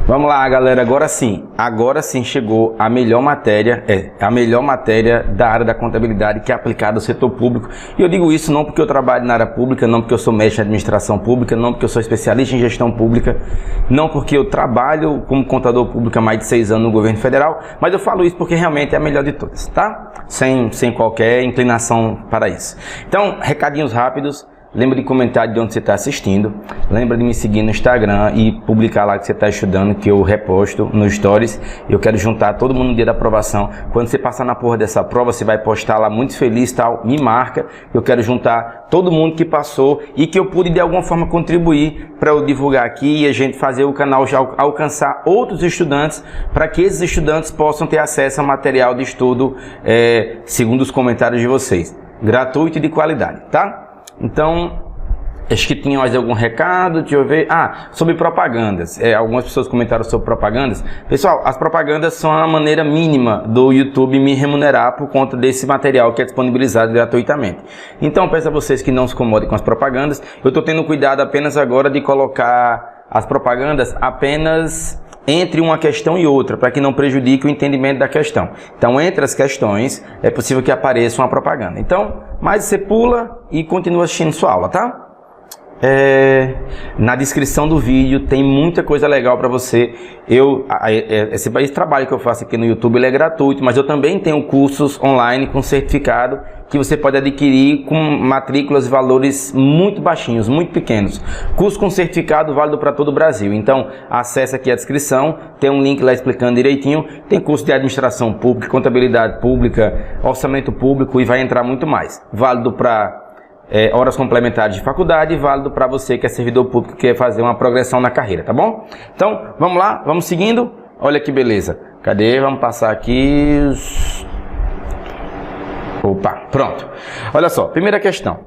Vamos lá, galera, agora sim chegou a melhor matéria, da área da contabilidade que é aplicada ao setor público. E eu digo isso não porque eu trabalho na área pública, não porque eu sou mestre em administração pública, não porque eu sou especialista em gestão pública, não porque eu trabalho como contador público há mais de 6 anos no governo federal, mas eu falo isso porque realmente é a melhor de todas, tá? Sem qualquer inclinação para isso. Então, recadinhos rápidos. Lembra de comentar de onde você está assistindo. Lembra de me seguir no Instagram e publicar lá que você está estudando, que eu reposto no Stories. Eu quero juntar todo mundo no dia da aprovação. Quando você passar na porra dessa prova, você vai postar lá muito feliz e tal. Me marca. Eu quero juntar todo mundo que passou e que eu pude de alguma forma contribuir para eu divulgar aqui e a gente fazer o canal já alcançar outros estudantes, para que esses estudantes possam ter acesso a material de estudo, segundo os comentários de vocês. Gratuito e de qualidade, tá? Então, acho que tinha mais algum recado, deixa eu ver. Sobre propagandas. Algumas pessoas comentaram sobre propagandas. Pessoal, as propagandas são a maneira mínima do YouTube me remunerar por conta desse material que é disponibilizado gratuitamente. Então, peço a vocês que não se incomodem com as propagandas. Eu estou tendo cuidado apenas agora de colocar as propagandas apenas entre uma questão e outra, para que não prejudique o entendimento da questão. Então, entre as questões, é possível que apareça uma propaganda. Então, mas você pula e continua assistindo sua aula, tá? Na descrição do vídeo tem muita coisa legal para você. Esse trabalho que eu faço aqui no YouTube ele é gratuito, mas eu também tenho cursos online com certificado que você pode adquirir com matrículas e valores muito baixinhos, muito pequenos. Curso com certificado válido para todo o Brasil. Então, acesse aqui a descrição, tem um link lá explicando direitinho. Tem curso de administração pública, contabilidade pública, orçamento público e vai entrar muito mais. Válido para horas complementares de faculdade, válido para você que é servidor público, que quer fazer uma progressão na carreira, tá bom? Então, vamos lá, vamos seguindo. Olha que beleza. Cadê? Vamos passar aqui. Opa, pronto. Olha só, primeira questão.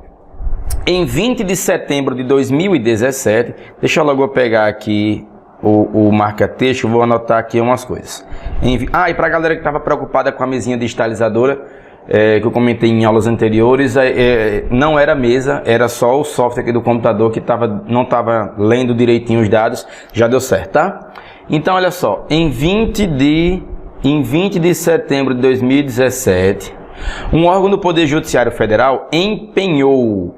Em 20 de setembro de 2017, deixa eu logo pegar aqui o marca-texto, vou anotar aqui umas coisas. E para a galera que estava preocupada com a mesinha digitalizadora, que eu comentei em aulas anteriores, não era mesa, era só o software aqui do computador que não estava lendo direitinho os dados, já deu certo, tá? Então, olha só, em 20 de setembro de 2017, um órgão do Poder Judiciário Federal empenhou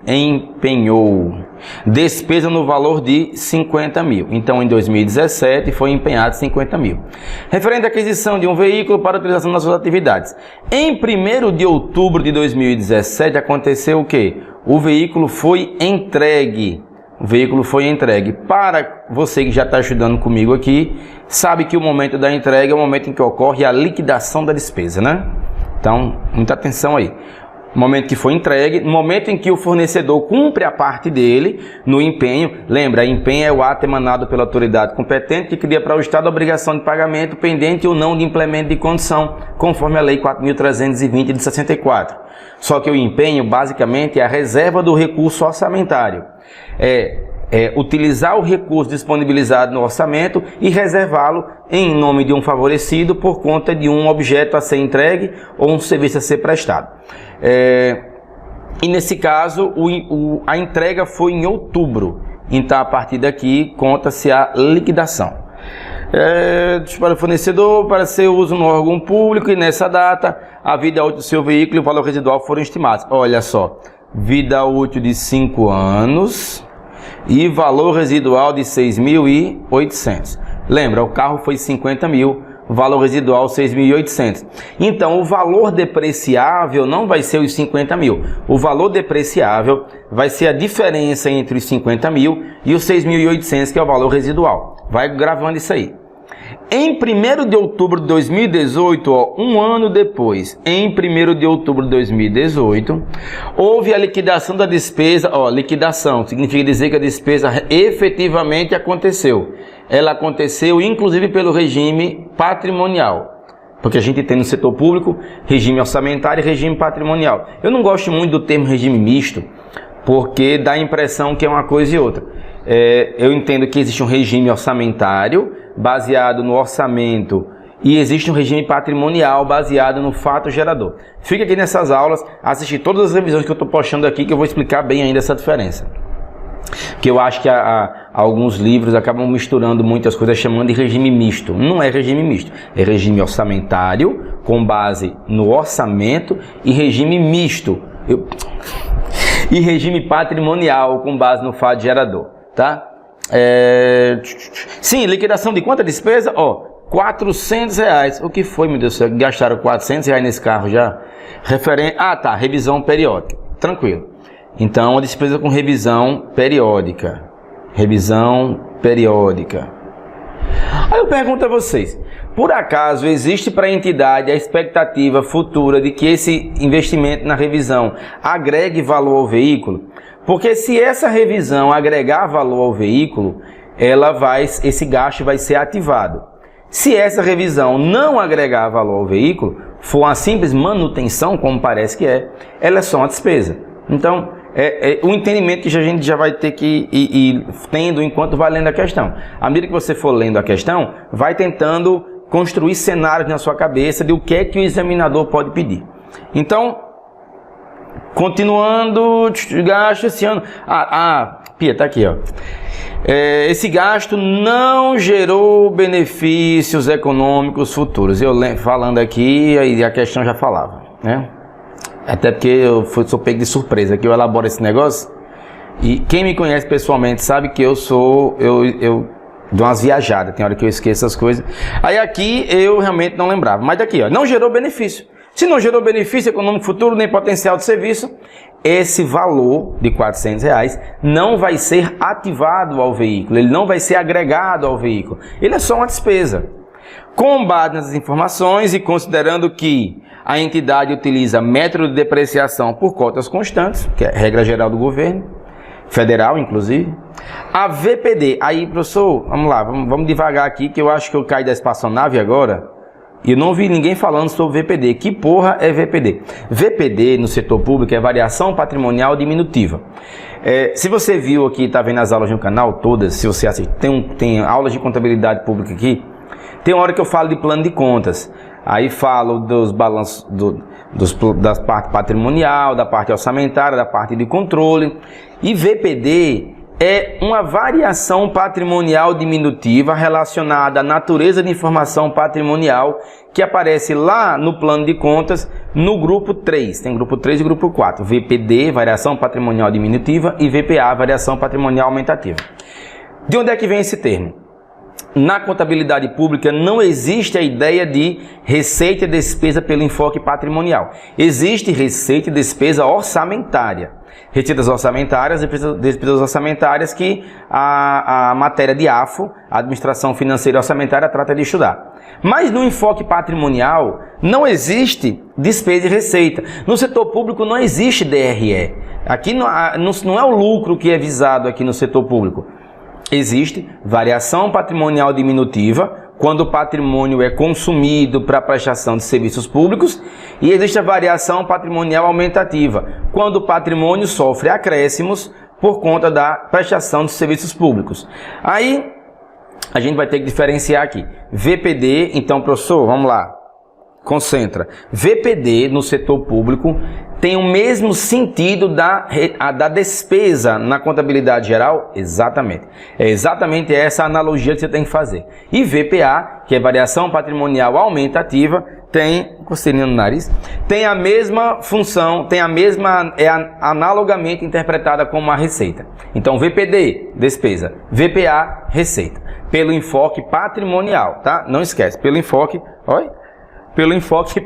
despesa no valor de 50 mil. Então, em 2017, foi empenhado 50 mil. Referente à aquisição de um veículo para utilização nas suas atividades. Em 1º de outubro de 2017, aconteceu o quê? O veículo foi entregue. Para você que já está estudando comigo aqui, sabe que o momento da entrega é o momento em que ocorre a liquidação da despesa, né? Então, muita atenção aí. No momento que foi entregue, no momento em que o fornecedor cumpre a parte dele no empenho. Lembra, empenho é o ato emanado pela autoridade competente que cria para o Estado a obrigação de pagamento pendente ou não de implemento de condição, conforme a Lei 4.320 de 64. Só que o empenho, basicamente, é a reserva do recurso orçamentário. Utilizar o recurso disponibilizado no orçamento e reservá-lo em nome de um favorecido por conta de um objeto a ser entregue ou um serviço a ser prestado. E nesse caso, a entrega foi em outubro. Então, a partir daqui, conta-se a liquidação. Para o fornecedor, para ser uso no órgão público, e nessa data, a vida útil do seu veículo e o valor residual foram estimados. Olha só, vida útil de 5 anos... e valor residual de 6.800. Lembra, o carro foi 50 mil, o valor residual 6.800. Então, o valor depreciável não vai ser os 50 mil. O valor depreciável vai ser a diferença entre os 50 mil e os 6.800, que é o valor residual. Vai gravando isso aí. Em 1º de outubro de 2018, um ano depois, em 1º de outubro de 2018, houve a liquidação da despesa. Liquidação significa dizer que a despesa efetivamente aconteceu. Ela aconteceu inclusive pelo regime patrimonial. Porque a gente tem no setor público regime orçamentário e regime patrimonial. Eu não gosto muito do termo regime misto, porque dá a impressão que é uma coisa e outra. Eu entendo que existe um regime orçamentário baseado no orçamento e existe um regime patrimonial baseado no fato gerador. Fica aqui nessas aulas, assistir todas as revisões que eu estou postando aqui, que eu vou explicar bem ainda essa diferença. que eu acho que alguns livros acabam misturando muitas coisas, chamando de regime misto. Não é regime misto, é regime orçamentário, com base no orçamento, e regime misto, e regime patrimonial, com base no fato gerador, tá? Sim, liquidação de quanta despesa? Ó, R$400. O que foi, meu Deus do céu? Gastaram R$400 nesse carro já? Tá, revisão periódica. Tranquilo. Então, a despesa com revisão periódica. Revisão periódica. Aí eu pergunto a vocês, por acaso existe para a entidade a expectativa futura de que esse investimento na revisão agregue valor ao veículo? Porque se essa revisão agregar valor ao veículo, esse gasto vai ser ativado. Se essa revisão não agregar valor ao veículo, for uma simples manutenção, como parece que ela é só uma despesa. Então, o entendimento que a gente já vai ter que ir tendo enquanto vai lendo a questão. À medida que você for lendo a questão, vai tentando construir cenários na sua cabeça de o que é que o examinador pode pedir. Então, continuando, gasto esse ano. Pia, tá aqui, ó. Esse gasto não gerou benefícios econômicos futuros. Eu falando aqui, aí a questão já falava, né? Até porque eu sou pego de surpresa, que eu elaboro esse negócio. E quem me conhece pessoalmente sabe que eu dou umas viajadas, tem hora que eu esqueço essas coisas. Aí aqui eu realmente não lembrava. Mas daqui, ó, não gerou benefício. Se não gerou benefício econômico futuro, nem potencial de serviço, esse valor de R$400 não vai ser ativado ao veículo, ele não vai ser agregado ao veículo. Ele é só uma despesa. Com base nessas informações e considerando que a entidade utiliza método de depreciação por cotas constantes, que é a regra geral do governo, federal inclusive, a VPD, aí professor, vamos lá, vamos devagar aqui que eu acho que eu caí da espaçonave agora, e eu não vi ninguém falando sobre VPD. Que porra é VPD? VPD no setor público é variação patrimonial diminutiva. Se você viu aqui, está vendo as aulas no canal todas, se você assiste, tem aulas de contabilidade pública aqui, tem hora que eu falo de plano de contas. Aí falo dos balanços, da parte patrimonial, da parte orçamentária, da parte de controle. E VPD é uma variação patrimonial diminutiva relacionada à natureza de informação patrimonial que aparece lá no plano de contas no grupo 3. Tem grupo 3 e grupo 4. VPD, variação patrimonial diminutiva, e VPA, variação patrimonial aumentativa. De onde é que vem esse termo? Na contabilidade pública não existe a ideia de receita e despesa pelo enfoque patrimonial. Existe receita e despesa orçamentária. Receitas orçamentárias e despesas orçamentárias que a matéria de AFO, Administração Financeira e Orçamentária, trata de estudar. Mas no enfoque patrimonial não existe despesa e receita. No setor público não existe DRE. Aqui não é o lucro que é visado aqui no setor público. Existe variação patrimonial diminutiva, quando o patrimônio é consumido para prestação de serviços públicos, e existe a variação patrimonial aumentativa, quando o patrimônio sofre acréscimos por conta da prestação de serviços públicos. Aí a gente vai ter que diferenciar aqui. VPD, então professor, vamos lá, concentra. VPD no setor público tem o mesmo sentido da despesa na contabilidade geral? Exatamente. É exatamente essa analogia que você tem que fazer. E VPA, que é variação patrimonial aumentativa, coceirinha no nariz, tem a mesma função, analogamente interpretada como uma receita. Então, VPD, despesa. VPA, receita. Pelo enfoque patrimonial, tá? Não esquece, pelo enfoque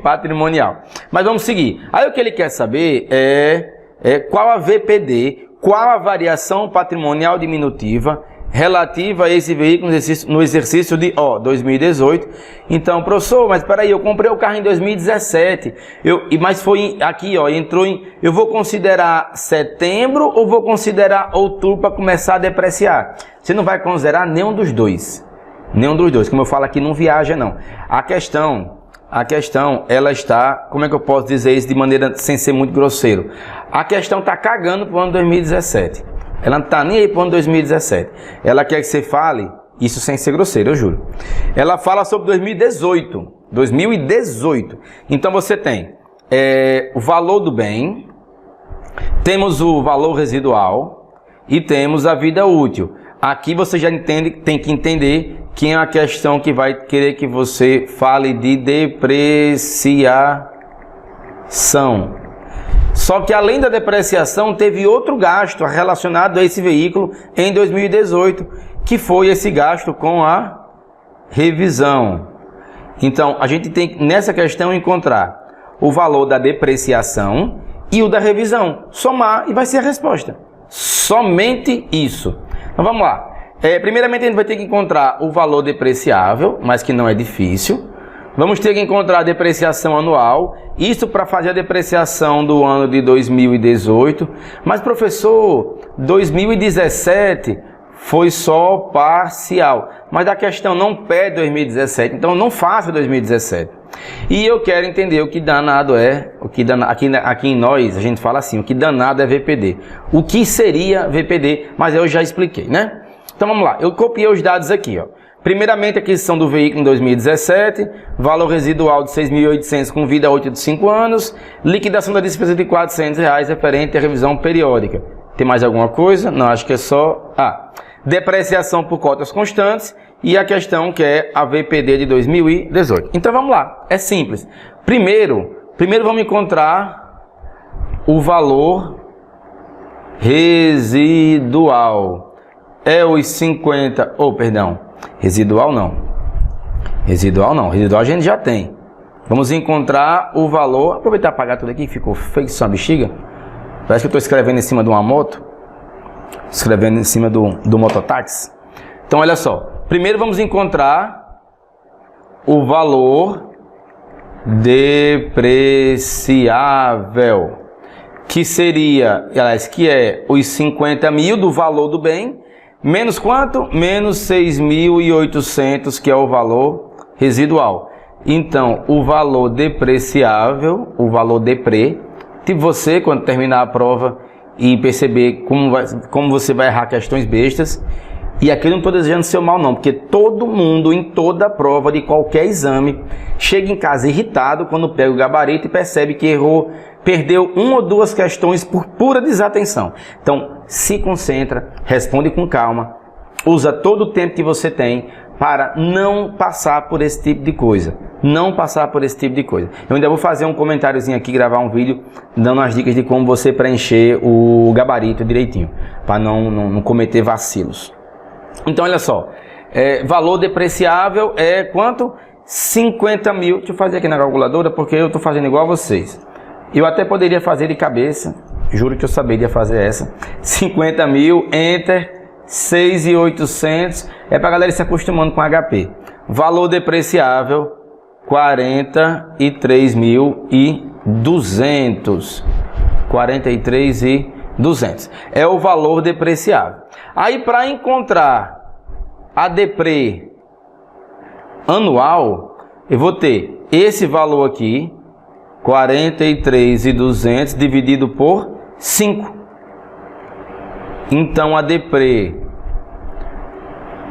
patrimonial. Mas vamos seguir. Aí o que ele quer saber é qual a VPD, qual a variação patrimonial diminutiva relativa a esse veículo no exercício de 2018. Então, professor, mas peraí, eu comprei o carro em 2017, mas foi aqui, eu vou considerar setembro ou vou considerar outubro para começar a depreciar? Você não vai considerar nenhum dos dois. Nenhum dos dois, como eu falo aqui, não viaja não. A questão, ela está, como é que eu posso dizer isso de maneira sem ser muito grosseiro? A questão está cagando para o ano 2017. Ela não está nem aí para o ano 2017. Ela quer que você fale, isso sem ser grosseiro, eu juro. Ela fala sobre 2018. 2018. Então você tem o valor do bem, temos o valor residual e temos a vida útil. Aqui você já entende, tem que entender que é uma questão que vai querer que você fale de depreciação. Só que além da depreciação, teve outro gasto relacionado a esse veículo em 2018, que foi esse gasto com a revisão. Então, a gente tem que, nessa questão, encontrar o valor da depreciação e o da revisão. Somar e vai ser a resposta. Somente isso. Então, vamos lá. Primeiramente, a gente vai ter que encontrar o valor depreciável, mas que não é difícil. Vamos ter que encontrar a depreciação anual, isso para fazer a depreciação do ano de 2018. Mas, professor, 2017 foi só parcial. Mas a questão não pede 2017, então não faça 2017. E eu quero entender o que danado é, aqui em nós a gente fala assim, o que danado é VPD. O que seria VPD, mas eu já expliquei, né? Então vamos lá, eu copiei os dados aqui, ó. Primeiramente, aquisição do veículo em 2017, valor residual de R$ 6.800 com vida útil de 5 anos, liquidação da despesa de R$ 400 referente à revisão periódica. Tem mais alguma coisa? Não, acho que é só... depreciação por cotas constantes e a questão que é a VPD de 2018. Então vamos lá, é simples. Primeiro vamos encontrar o valor residual. É os 50, residual não, residual a gente já tem. Vamos encontrar o valor, aproveitar para apagar tudo aqui, ficou feio sua bexiga. Parece que eu estou escrevendo em cima de uma moto, escrevendo em cima do mototáxi. Então olha só, primeiro vamos encontrar o valor depreciável, que seria, que é os 50 mil do valor do bem, menos quanto? Menos 6.800, que é o valor residual. Então, o valor depreciável, o valor deprê, tipo você, quando terminar a prova e perceber como você vai errar questões bestas, e aqui eu não estou desejando seu mal não, porque todo mundo, em toda prova de qualquer exame, chega em casa irritado quando pega o gabarito e percebe que errou, perdeu uma ou duas questões por pura desatenção. Então, se concentra, responde com calma, usa todo o tempo que você tem para não passar por esse tipo de coisa. Não passar por esse tipo de coisa. Eu ainda vou fazer um comentáriozinho aqui, gravar um vídeo, dando as dicas de como você preencher o gabarito direitinho, para não cometer vacilos. Então, olha só, valor depreciável é quanto? 50 mil. Deixa eu fazer aqui na calculadora, porque eu estou fazendo igual a vocês. Eu até poderia fazer de cabeça, juro que eu saberia fazer essa. 50 mil, enter, 6.800, é para a galera se acostumando com HP. Valor depreciável, 43.200. 43.200. É o valor depreciável. Aí, para encontrar a deprê anual, eu vou ter esse valor aqui, 43.200 dividido por 5. Então, a deprê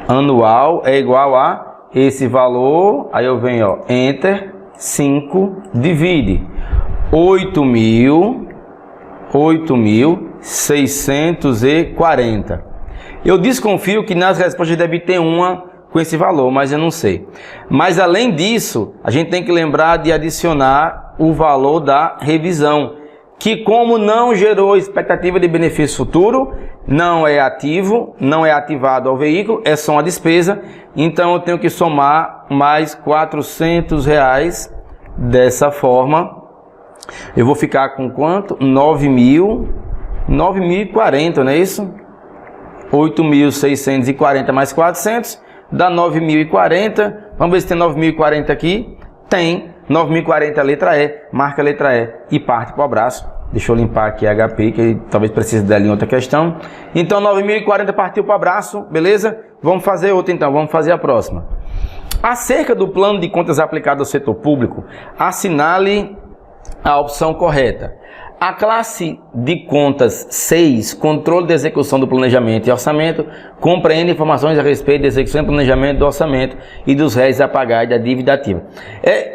anual é igual a esse valor, aí eu venho, ó, enter, 5, divide, 8.640. Eu desconfio que nas respostas deve ter uma com esse valor, mas eu não sei. Mas além disso, a gente tem que lembrar de adicionar o valor da revisão, que como não gerou expectativa de benefício futuro, não é ativo, não é ativado ao veículo, é só uma despesa, então eu tenho que somar mais R$400 dessa forma. Eu vou ficar com quanto? 9.040, não é isso? 8.640 mais 400, dá 9.040, vamos ver se tem 9.040 aqui, tem 9.040 a letra E, marca a letra E e parte para o abraço. Deixa eu limpar aqui a HP, que talvez precise dela em outra questão. Então 9.040 partiu para o abraço, beleza? Vamos fazer outra então, vamos fazer a próxima. Acerca do plano de contas aplicado ao setor público, assinale a opção correta. A classe de contas 6, controle de execução do planejamento e orçamento, compreende informações a respeito da execução e planejamento do orçamento e dos réis a pagar e da dívida ativa.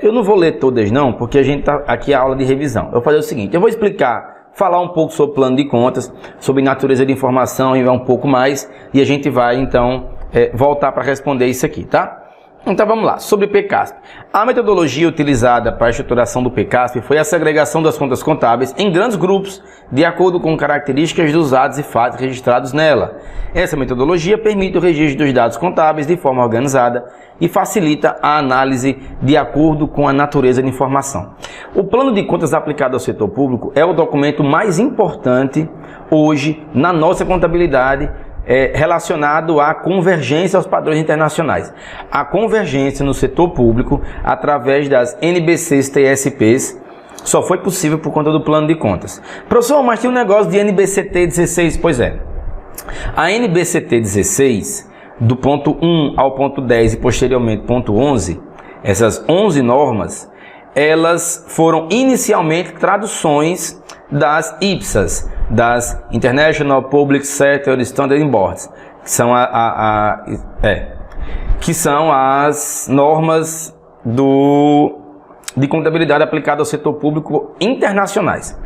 Eu não vou ler todas não, porque a gente está aqui a aula de revisão. Eu vou fazer o seguinte, eu vou explicar falar um pouco sobre plano de contas, sobre natureza de informação e um pouco mais, e a gente vai então voltar para responder isso aqui, tá? Então vamos lá, sobre o PCASP. A metodologia utilizada para a estruturação do PCASP foi a segregação das contas contábeis em grandes grupos, de acordo com características dos atos e fatos registrados nela. Essa metodologia permite o registro dos dados contábeis de forma organizada e facilita a análise de acordo com a natureza de informação. O plano de contas aplicado ao setor público é o documento mais importante hoje na nossa contabilidade, relacionado à convergência aos padrões internacionais. A convergência no setor público, através das NBCs TSPs, só foi possível por conta do plano de contas. Professor, mas tem um negócio de NBCT 16, pois é. A NBCT 16, do ponto 1 ao ponto 10 e posteriormente ponto 11, essas 11 normas, elas foram inicialmente traduções das IPSAs, das International Public Sector Standard Boards, que são as normas de contabilidade aplicada ao setor público internacionais.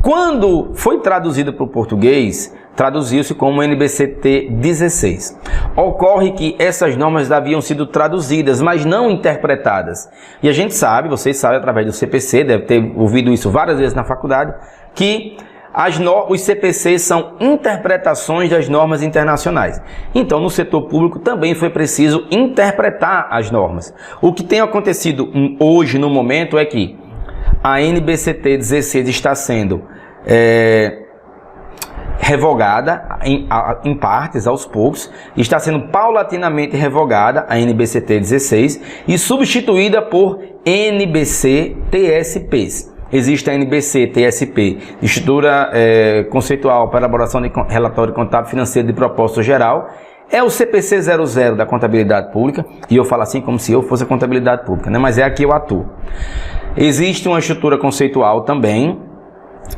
Quando foi traduzido para o português, traduziu-se como NBCT 16. Ocorre que essas normas haviam sido traduzidas, mas não interpretadas. E a gente sabe, vocês sabem através do CPC, deve ter ouvido isso várias vezes na faculdade, que os CPCs são interpretações das normas internacionais. Então, no setor público também foi preciso interpretar as normas. O que tem acontecido hoje, no momento, é que a NBCT 16 está sendo revogada em partes, aos poucos, está sendo paulatinamente revogada a NBCT 16 e substituída por NBC TSPs. Existe a NBC TSP, Estrutura Conceitual para Elaboração de Relatório Contábil Financeiro de Propósito Geral. É o CPC 00 da Contabilidade Pública, e eu falo assim como se eu fosse a Contabilidade Pública, né? Mas é aqui eu atuo. Existe uma estrutura conceitual também,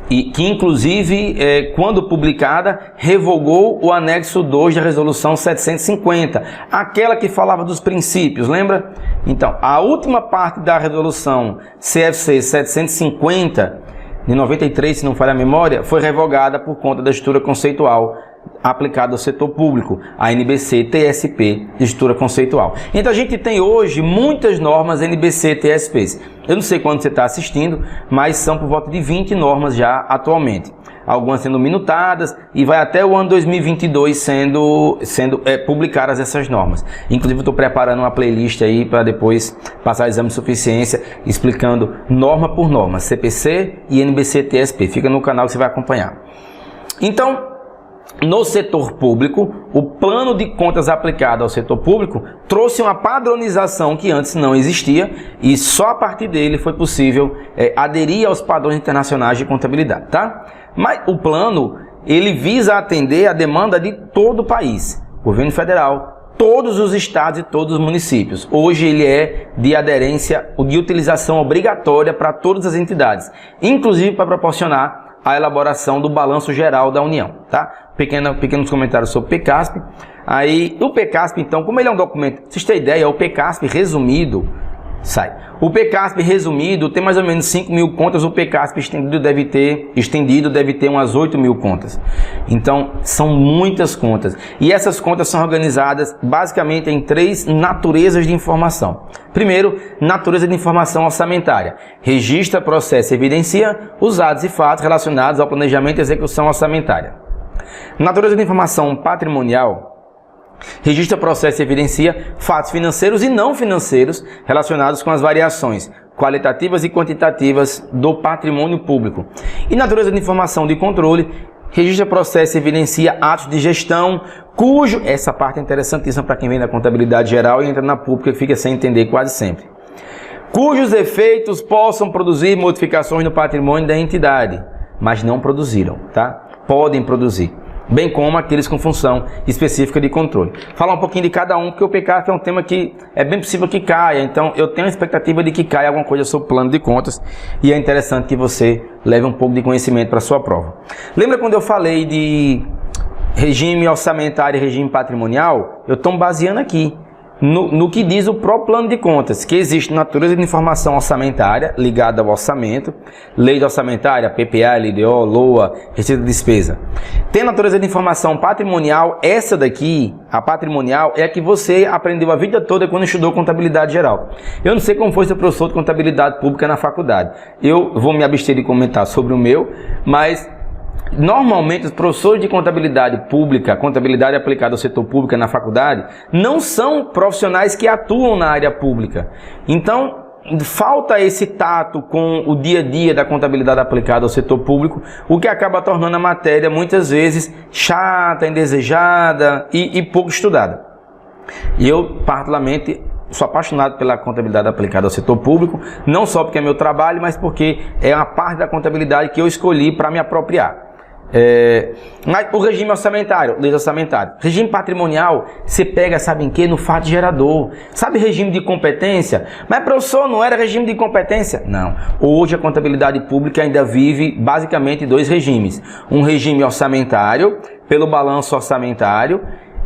e que inclusive, quando publicada, revogou o anexo 2 da resolução 750, aquela que falava dos princípios, lembra? Então, a última parte da resolução CFC 750, de 93, se não falha a memória, foi revogada por conta da estrutura conceitual aplicada ao setor público, a NBC TSP, estrutura conceitual. Então a gente tem hoje muitas normas NBC TSPs. Eu não sei quando você está assistindo, mas são por volta de 20 normas já atualmente. Algumas sendo minutadas e vai até o ano 2022 sendo publicadas essas normas. Inclusive eu estou preparando uma playlist aí para depois passar o exame de suficiência explicando norma por norma, CPC e NBC TSP. Fica no canal que você vai acompanhar. Então, no setor público, o plano de contas aplicado ao setor público trouxe uma padronização que antes não existia e só a partir dele foi possível aderir aos padrões internacionais de contabilidade, tá? Mas o plano, ele visa atender a demanda de todo o país, governo federal, todos os estados e todos os municípios. Hoje ele é de aderência, de utilização obrigatória para todas as entidades, inclusive para proporcionar a elaboração do balanço geral da União, tá? Pequenos comentários sobre o PCASP. Aí, o PCASP, então, como ele é um documento, vocês têm ideia, o PCASP resumido, o PCASP resumido tem mais ou menos 5.000 contas, o PCASP estendido deve ter umas 8.000 contas. Então, são muitas contas. E essas contas são organizadas basicamente em 3 naturezas de informação. Primeiro, natureza de informação orçamentária. Registra, processa e evidencia os atos e fatos relacionados ao planejamento e execução orçamentária. Natureza de informação patrimonial. Registra, processa e evidencia fatos financeiros e não financeiros relacionados com as variações qualitativas e quantitativas do patrimônio público. E natureza de informação de controle. Registra, processa e evidencia atos de gestão, essa parte é interessantíssima para quem vem da contabilidade geral e entra na pública e fica sem entender quase sempre. Cujos efeitos possam produzir modificações no patrimônio da entidade, mas não produziram, tá? Podem produzir. Bem como aqueles com função específica de controle. Falar um pouquinho de cada um, porque o PCASP é um tema que é bem possível que caia, então eu tenho a expectativa de que caia alguma coisa sobre o plano de contas e é interessante que você leve um pouco de conhecimento para a sua prova. Lembra quando eu falei de regime orçamentário e regime patrimonial? Eu estou baseando aqui no que diz o próprio plano de contas, que existe natureza de informação orçamentária ligada ao orçamento, lei de orçamentária, PPA, LDO, LOA, receita de despesa. Tem natureza de informação patrimonial, essa daqui, a patrimonial, é a que você aprendeu a vida toda quando estudou contabilidade geral. Eu não sei como foi ser professor de contabilidade pública na faculdade. Eu vou me abster de comentar sobre o meu, mas normalmente os professores de contabilidade pública, contabilidade aplicada ao setor público na faculdade, não são profissionais que atuam na área pública. Então, falta esse tato com o dia a dia da contabilidade aplicada ao setor público, o que acaba tornando a matéria muitas vezes chata, indesejada e pouco estudada. E eu, particularmente, sou apaixonado pela contabilidade aplicada ao setor público, não só porque é meu trabalho, mas porque é uma parte da contabilidade que eu escolhi para me apropriar. Mas o regime orçamentário, lei orçamentária, regime patrimonial, você pega, sabe em que? No fato gerador. Sabe regime de competência? Mas professor, não era regime de competência? Não. Hoje a contabilidade pública ainda vive basicamente dois regimes. Um regime orçamentário, pelo balanço orçamentário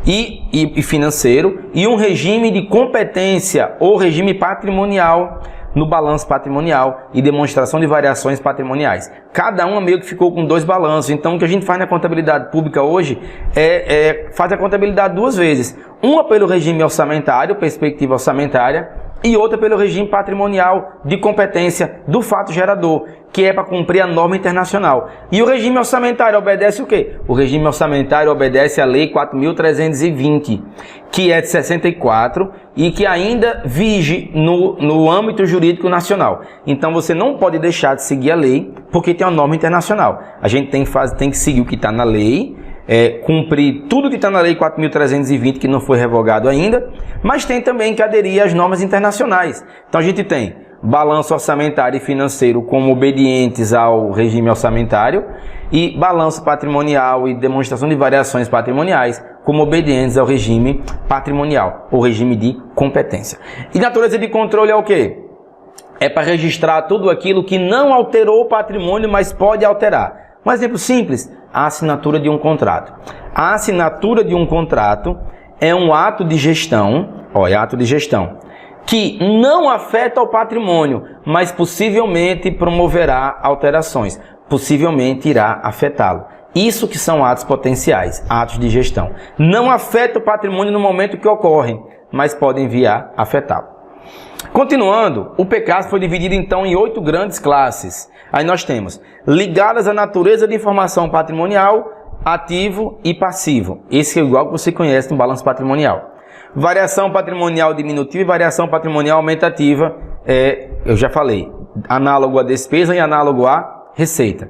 e financeiro, e um regime de competência ou regime patrimonial, no balanço patrimonial e demonstração de variações patrimoniais. Cada uma meio que ficou com dois balanços. Então o que a gente faz na contabilidade pública hoje faz a contabilidade duas vezes. Uma pelo regime orçamentário, perspectiva orçamentária, e outra pelo regime patrimonial de competência do fato gerador, que é para cumprir a norma internacional. E o regime orçamentário obedece o quê? O regime orçamentário obedece à Lei 4.320, que é de 64 e que ainda vige no âmbito jurídico nacional. Então você não pode deixar de seguir a lei porque tem uma norma internacional. A gente tem que seguir o que está na lei, cumprir tudo que está na Lei 4.320, que não foi revogado ainda, mas tem também que aderir às normas internacionais. Então a gente tem balanço orçamentário e financeiro como obedientes ao regime orçamentário e balanço patrimonial e demonstração de variações patrimoniais como obedientes ao regime patrimonial, ou regime de competência. E natureza de controle é o quê? É para registrar tudo aquilo que não alterou o patrimônio, mas pode alterar. Um exemplo simples, a assinatura de um contrato. A assinatura de um contrato é um ato de gestão, que não afeta o patrimônio, mas possivelmente promoverá alterações, possivelmente irá afetá-lo. Isso que são atos potenciais, atos de gestão. Não afeta o patrimônio no momento que ocorrem, mas podem vir a afetá-lo. Continuando, o PECASP foi dividido então em 8 grandes classes. Aí nós temos ligadas à natureza de informação patrimonial, ativo e passivo. Esse é igual que você conhece no balanço patrimonial. Variação patrimonial diminutiva e variação patrimonial aumentativa, eu já falei, análogo à despesa e análogo à receita.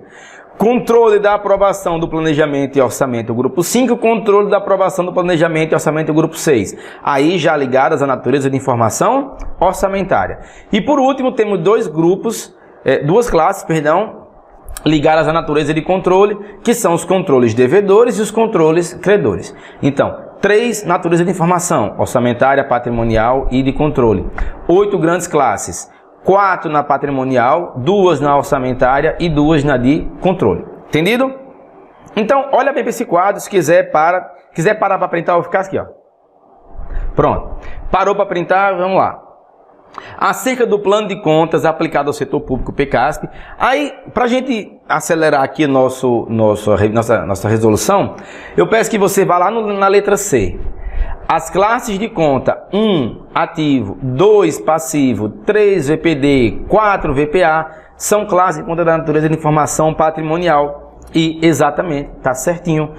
Controle da aprovação do planejamento e orçamento, grupo 5. Controle da aprovação do planejamento e orçamento, grupo 6. Aí já ligadas à natureza de informação orçamentária. E por último, temos duas classes, ligadas à natureza de controle, que são os controles devedores e os controles credores. Então, 3 naturezas de informação, orçamentária, patrimonial e de controle. 8 grandes classes. 4 na patrimonial, 2 na orçamentária e 2 na de controle. Entendido? Então, olha bem para esse quadro. Se quiser parar para printar, eu vou ficar aqui, ó. Pronto. Parou para printar, vamos lá. Acerca do plano de contas aplicado ao setor público PECASP. Aí, para a gente acelerar aqui nossa resolução, eu peço que você vá lá na letra C. As classes de conta 1, ativo, 2, passivo, 3, VPD, 4, VPA, são classes de conta da natureza de informação patrimonial. E exatamente, tá certinho.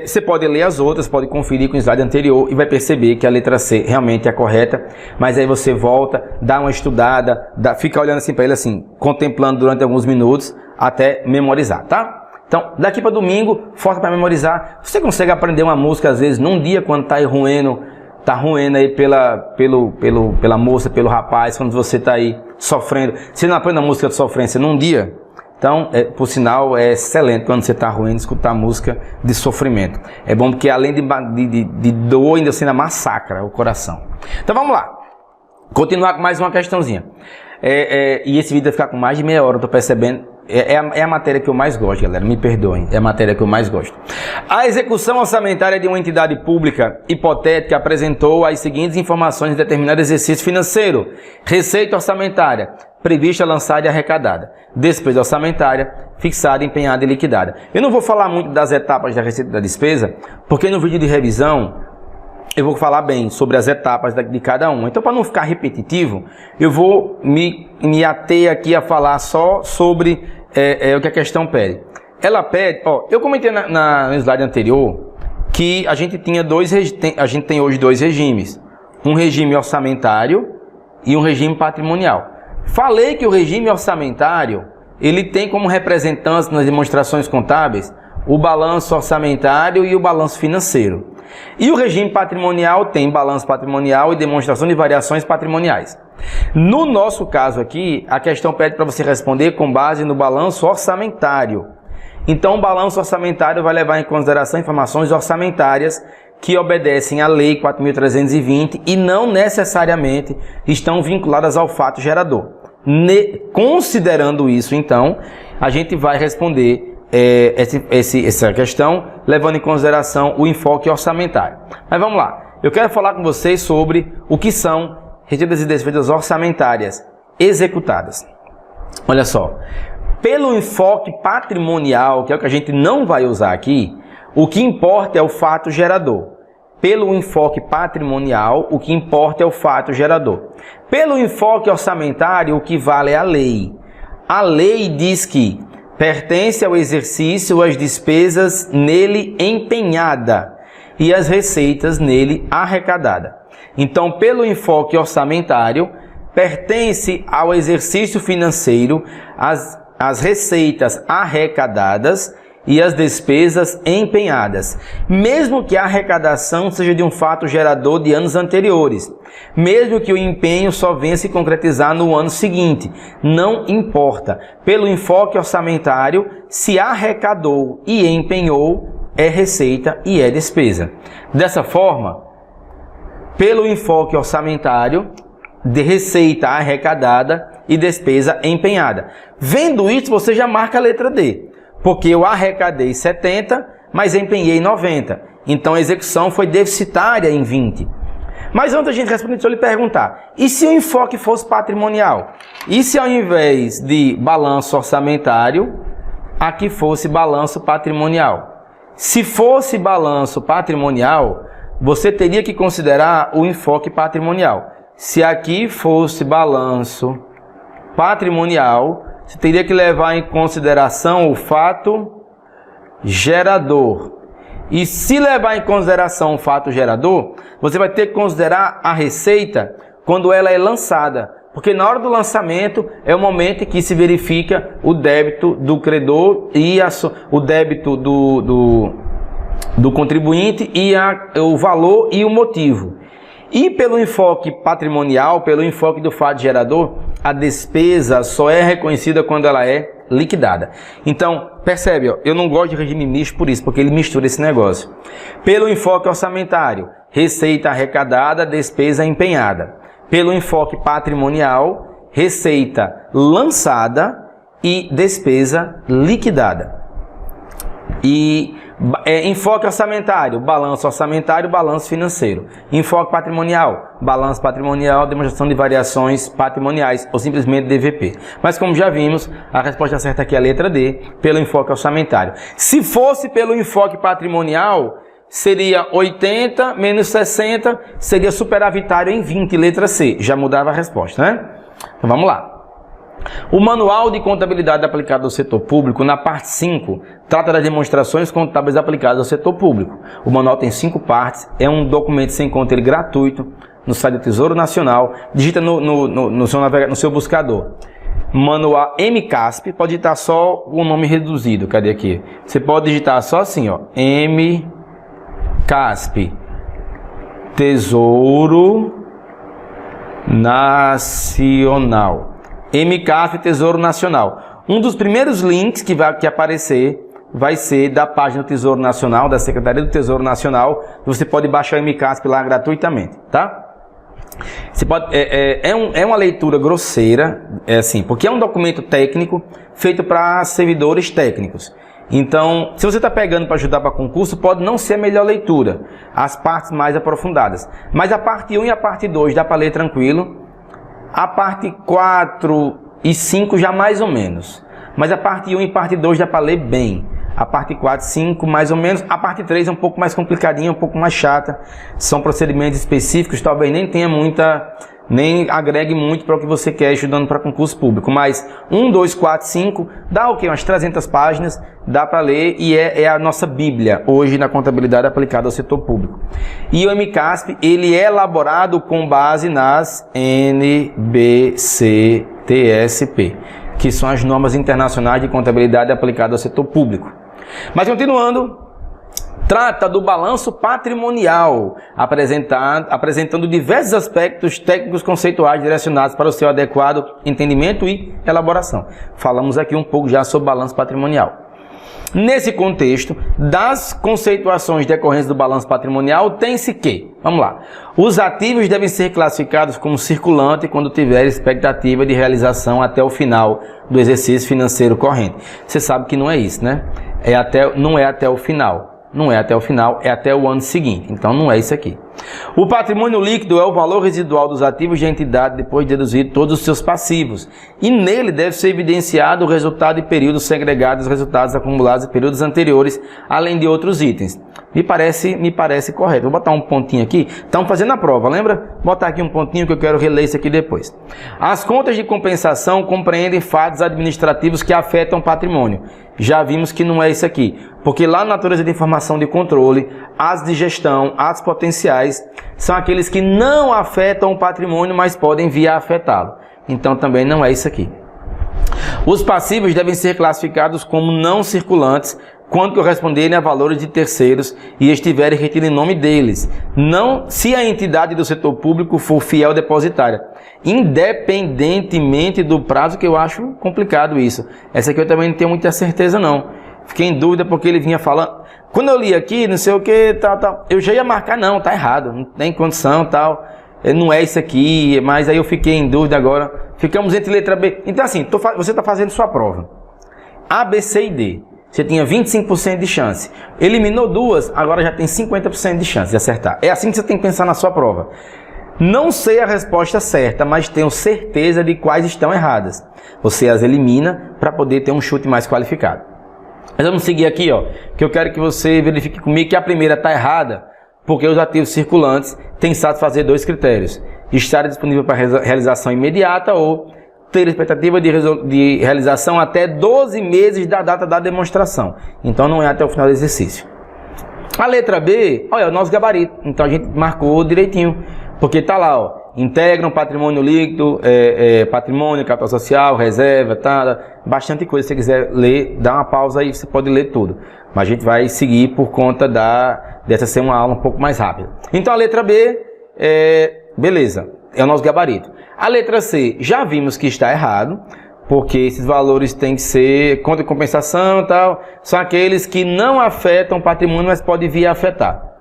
Você pode ler as outras, pode conferir com o slide anterior e vai perceber que a letra C realmente é a correta. Mas aí você volta, dá uma estudada, fica olhando assim para ele assim, contemplando durante alguns minutos até memorizar, tá? Então, daqui para domingo, foca para memorizar. Você consegue aprender uma música, às vezes, num dia, quando tá ruendo aí pela moça, pelo rapaz, quando você tá aí sofrendo. Você não aprende a música de sofrência num dia? Então, por sinal, é excelente quando você está ruim escutar música de sofrimento. É bom porque além de dor, ainda assim massacra o coração. Então vamos lá. Continuar com mais uma questãozinha. E esse vídeo vai ficar com mais de meia hora, eu estou percebendo. é a matéria que eu mais gosto, galera, me perdoem, é a matéria que eu mais gosto. A execução orçamentária de uma entidade pública hipotética apresentou as seguintes informações de determinado exercício financeiro: receita orçamentária, prevista, lançada e arrecadada; despesa orçamentária, fixada, empenhada e liquidada. Eu não vou falar muito das etapas da receita e da despesa, porque no vídeo de revisão eu vou falar bem sobre as etapas de cada uma. Então, para não ficar repetitivo, eu vou me ater aqui a falar só sobre o que a questão pede. Ela pede, eu comentei no slide anterior que a gente tem hoje dois regimes: um regime orçamentário e um regime patrimonial. Falei que o regime orçamentário, ele tem como representantes nas demonstrações contábeis o balanço orçamentário e o balanço financeiro. E o regime patrimonial tem balanço patrimonial e demonstração de variações patrimoniais. No nosso caso aqui, a questão pede para você responder com base no balanço orçamentário. Então, o balanço orçamentário vai levar em consideração informações orçamentárias que obedecem à Lei 4.320 e não necessariamente estão vinculadas ao fato gerador. Considerando isso, então, a gente vai responder essa questão levando em consideração o enfoque orçamentário. Mas vamos lá, eu quero falar com vocês sobre o que são receitas e despesas orçamentárias executadas. Olha só, pelo enfoque patrimonial, que é o que a gente não vai usar aqui, o que importa é o fato gerador. Pelo enfoque patrimonial, o que importa é o fato gerador. Pelo enfoque orçamentário, o que vale é a lei. A lei diz que pertence ao exercício as despesas nele empenhada e as receitas nele arrecadada. Então, pelo enfoque orçamentário, pertence ao exercício financeiro as receitas arrecadadas e as despesas empenhadas, mesmo que a arrecadação seja de um fato gerador de anos anteriores, mesmo que o empenho só venha se concretizar no ano seguinte, não importa. Pelo enfoque orçamentário, se arrecadou e empenhou, é receita e é despesa. Dessa forma, pelo enfoque orçamentário, de receita arrecadada e despesa empenhada. Vendo isso, você já marca a letra D. Porque eu arrecadei 70, mas empenhei 90. Então a execução foi deficitária em 20. Mas antes da gente responder, deixa eu lhe perguntar: e se o enfoque fosse patrimonial? E se ao invés de balanço orçamentário, aqui fosse balanço patrimonial? Se fosse balanço patrimonial, você teria que considerar o enfoque patrimonial. Se aqui fosse balanço patrimonial, você teria que levar em consideração o fato gerador. E se levar em consideração o fato gerador, você vai ter que considerar a receita quando ela é lançada. Porque na hora do lançamento é o momento em que se verifica o débito do credor e o débito do contribuinte e o valor e o motivo. E pelo enfoque patrimonial, pelo enfoque do fato gerador, a despesa só é reconhecida quando ela é liquidada. Então, percebe, eu não gosto de regime misto por isso, porque ele mistura esse negócio. Pelo enfoque orçamentário, receita arrecadada, despesa empenhada. Pelo enfoque patrimonial, receita lançada e despesa liquidada. E enfoque orçamentário, balanço financeiro. Enfoque patrimonial, balanço patrimonial, demonstração de variações patrimoniais ou simplesmente DVP. Mas como já vimos, a resposta certa aqui é a letra D, pelo enfoque orçamentário. Se fosse pelo enfoque patrimonial, seria 80 menos 60, seria superavitário em 20, letra C. Já mudava a resposta, né? Então vamos lá. O Manual de Contabilidade aplicada ao setor público, na parte 5, trata das demonstrações contábeis aplicadas ao setor público. O manual tem 5 partes, é um documento sem conta, ele gratuito, no site do Tesouro Nacional. Digita no seu buscador. Manual MCASP, pode digitar só o nome reduzido, cadê aqui? Você pode digitar só assim, ó, MCASP, Tesouro Nacional. MCASP, Tesouro Nacional. Um dos primeiros links que vai aparecer vai ser da página do Tesouro Nacional, da Secretaria do Tesouro Nacional. Você pode baixar o MCASP lá gratuitamente, tá? É uma leitura grosseira, porque é um documento técnico feito para servidores técnicos. Então, se você está pegando para ajudar para concurso, pode não ser a melhor leitura, as partes mais aprofundadas. Mas a parte 1 e a parte 2 dá para ler tranquilo. A parte 4 e 5 já mais ou menos. Mas a parte 1 e parte 2 dá para ler bem. A parte 4 e 5 mais ou menos. A parte 3 é um pouco mais complicadinha, um pouco mais chata. São procedimentos específicos, talvez nem tenha nem agregue muito para o que você quer estudando para concurso público. Mas 1, 2, 4, 5 dá o quê? Umas 300 páginas, dá para ler e é a nossa bíblia hoje na contabilidade aplicada ao setor público. E o MCASP, ele é elaborado com base nas NBCTSP, que são as normas internacionais de contabilidade aplicada ao setor público. Mas continuando, trata do balanço patrimonial, apresentando diversos aspectos técnicos conceituais direcionados para o seu adequado entendimento e elaboração. Falamos aqui um pouco já sobre balanço patrimonial. Nesse contexto, das conceituações decorrentes do balanço patrimonial, tem-se que, vamos lá, os ativos devem ser classificados como circulante quando tiver expectativa de realização até o final do exercício financeiro corrente. Você sabe que não é isso, né? Não é até o final. Não é até o final, é até o ano seguinte. Então não é isso aqui. O patrimônio líquido é o valor residual dos ativos de entidade depois de deduzir todos os seus passivos. E nele deve ser evidenciado o resultado de períodos segregados, resultados acumulados em períodos anteriores, além de outros itens. Me parece correto. Vou botar um pontinho aqui. Estamos fazendo a prova, lembra? Vou botar aqui um pontinho que eu quero reler isso aqui depois. As contas de compensação compreendem fatos administrativos que afetam o patrimônio. Já vimos que não é isso aqui. Porque lá na natureza de informação de controle, as de gestão, as potenciais, são aqueles que não afetam o patrimônio, mas podem vir a afetá-lo. Então também não é isso aqui. Os passivos devem ser classificados como não circulantes quando corresponderem a valores de terceiros e estiverem retidos em nome deles, não se a entidade do setor público for fiel depositária, independentemente do prazo, que eu acho complicado isso. Essa aqui eu também não tenho muita certeza não. Fiquei em dúvida porque ele vinha falando. Quando eu li aqui, não sei o que, tal, eu já ia marcar, não, tá errado, não tem condição, tal. Não é isso aqui, mas aí eu fiquei em dúvida agora. Ficamos entre letra B. Então assim, você está fazendo sua prova. A, B, C e D. Você tinha 25% de chance. Eliminou duas, agora já tem 50% de chance de acertar. É assim que você tem que pensar na sua prova. Não sei a resposta certa, mas tenho certeza de quais estão erradas. Você as elimina para poder ter um chute mais qualificado. Mas vamos seguir aqui, ó, que eu quero que você verifique comigo que a primeira está errada, porque os ativos circulantes têm que satisfazer dois critérios: estar disponível para realização imediata ou ter expectativa de realização até 12 meses da data da demonstração. Então não é até o final do exercício. A letra B, olha, é o nosso gabarito. Então a gente marcou direitinho, porque está lá, ó, integram patrimônio líquido, patrimônio, capital social, reserva, tá, bastante coisa. Se você quiser ler, dá uma pausa aí, você pode ler tudo. Mas a gente vai seguir por conta dessa ser uma aula um pouco mais rápida. Então a letra B, beleza, é o nosso gabarito. A letra C, já vimos que está errado, porque esses valores têm que ser contra compensação e tal, são aqueles que não afetam o patrimônio, mas podem vir a afetar.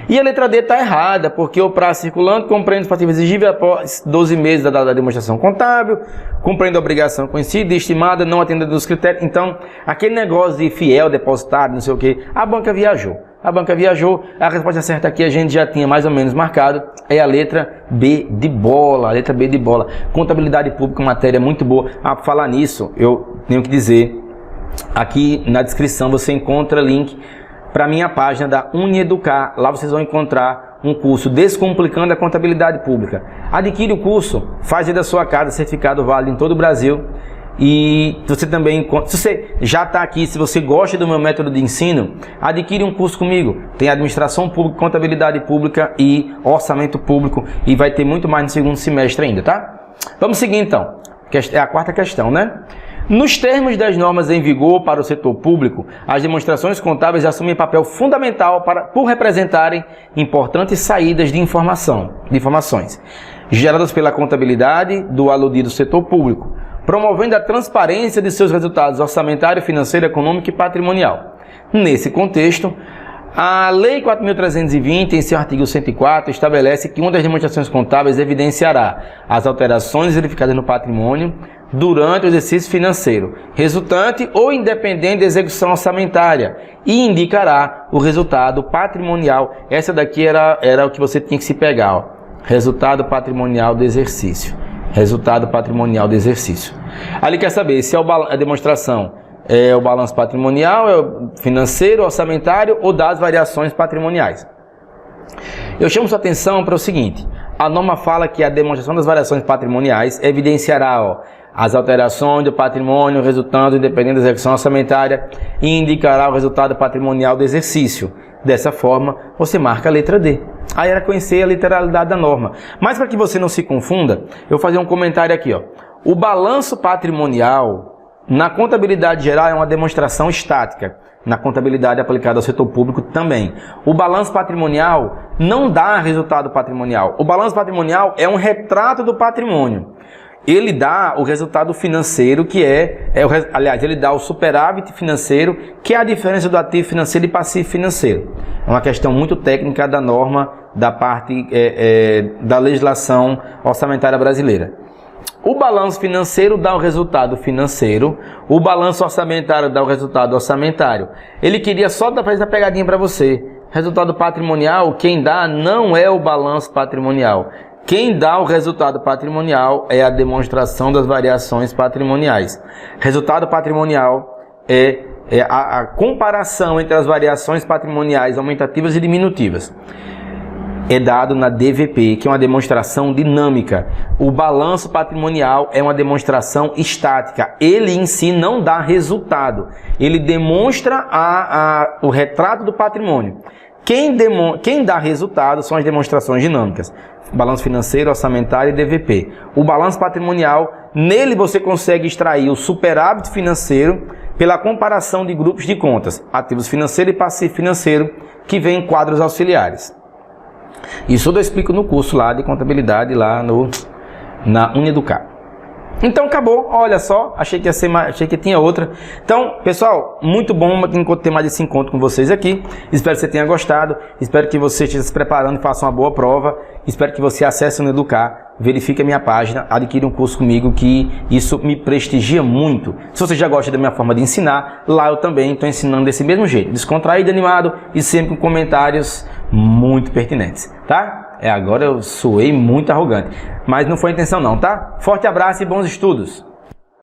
E a letra D está errada, porque o prazo circulante compreende os passivos exigíveis após 12 meses da data da demonstração contábil, compreende a obrigação conhecida e estimada, não atendendo aos critérios. Então, aquele negócio de fiel, depositário, não sei o que, a banca viajou. A banca viajou, a resposta certa aqui a gente já tinha mais ou menos marcado, é a letra B de bola, a letra B de bola. Contabilidade pública, matéria muito boa. Ah, para falar nisso, eu tenho que dizer, aqui na descrição você encontra link para minha página da Unieducar. Lá vocês vão encontrar um curso Descomplicando a Contabilidade Pública. Adquire o curso, faz aí da sua casa, certificado válido em todo o Brasil. E você também, se você já está aqui, se você gosta do meu método de ensino, adquire um curso comigo. Tem Administração Pública, Contabilidade Pública e Orçamento Público. E vai ter muito mais no segundo semestre ainda, tá? Vamos seguir então. É a quarta questão, né? Nos termos das normas em vigor para o setor público, as demonstrações contábeis assumem papel fundamental por representarem importantes saídas de informações geradas pela contabilidade do aludido setor público, promovendo a transparência de seus resultados orçamentário, financeiro, econômico e patrimonial. Nesse contexto, A Lei 4.320, em seu artigo 104, estabelece que uma das demonstrações contábeis evidenciará as alterações verificadas no patrimônio durante o exercício financeiro, resultante ou independente da execução orçamentária, e indicará o resultado patrimonial. Essa daqui era o que você tinha que se pegar, ó. Resultado patrimonial do exercício. Resultado patrimonial do exercício. Ali quer saber se a demonstração é o balanço patrimonial, é o financeiro, orçamentário ou das variações patrimoniais. Eu chamo sua atenção para o seguinte: a norma fala que a demonstração das variações patrimoniais evidenciará, ó, as alterações do patrimônio resultando independente da execução orçamentária e indicará o resultado patrimonial do exercício. Dessa forma, você marca a letra D. Aí era conhecer a literalidade da norma. Mas para que você não se confunda, eu vou fazer um comentário aqui, ó. O balanço patrimonial na contabilidade geral é uma demonstração estática. Na contabilidade aplicada ao setor público também. O balanço patrimonial não dá resultado patrimonial. O balanço patrimonial é um retrato do patrimônio. Ele dá o resultado financeiro, que aliás, ele dá o superávit financeiro, que é a diferença do ativo financeiro e passivo financeiro. É uma questão muito técnica da norma, da parte da legislação orçamentária brasileira. O balanço financeiro dá o resultado financeiro, o balanço orçamentário dá o resultado orçamentário. Ele queria só fazer essa pegadinha para você. Resultado patrimonial, quem dá não é o balanço patrimonial. Quem dá o resultado patrimonial é a demonstração das variações patrimoniais. Resultado patrimonial é a comparação entre as variações patrimoniais aumentativas e diminutivas. É dado na DVP, que é uma demonstração dinâmica. O balanço patrimonial é uma demonstração estática. Ele em si não dá resultado. Ele demonstra o retrato do patrimônio. Quem dá resultado são as demonstrações dinâmicas. Balanço financeiro, orçamentário e DVP. O balanço patrimonial, nele você consegue extrair o superávit financeiro pela comparação de grupos de contas, ativos financeiro e passivo financeiro, que vem em quadros auxiliares. Isso eu explico no curso lá de contabilidade lá na Uneducar. Então acabou, olha só, achei que tinha outra. Então, pessoal, muito bom ter mais esse encontro com vocês aqui. Espero que você tenha gostado, espero que você esteja se preparando e faça uma boa prova. Espero que você acesse o Uneducar, verifique a minha página, adquira um curso comigo, que isso me prestigia muito. Se você já gosta da minha forma de ensinar, lá eu também estou ensinando desse mesmo jeito, descontraído, animado e sempre com comentários muito pertinentes, tá? Agora eu soei muito arrogante, mas não foi a intenção não, tá? Forte abraço e bons estudos!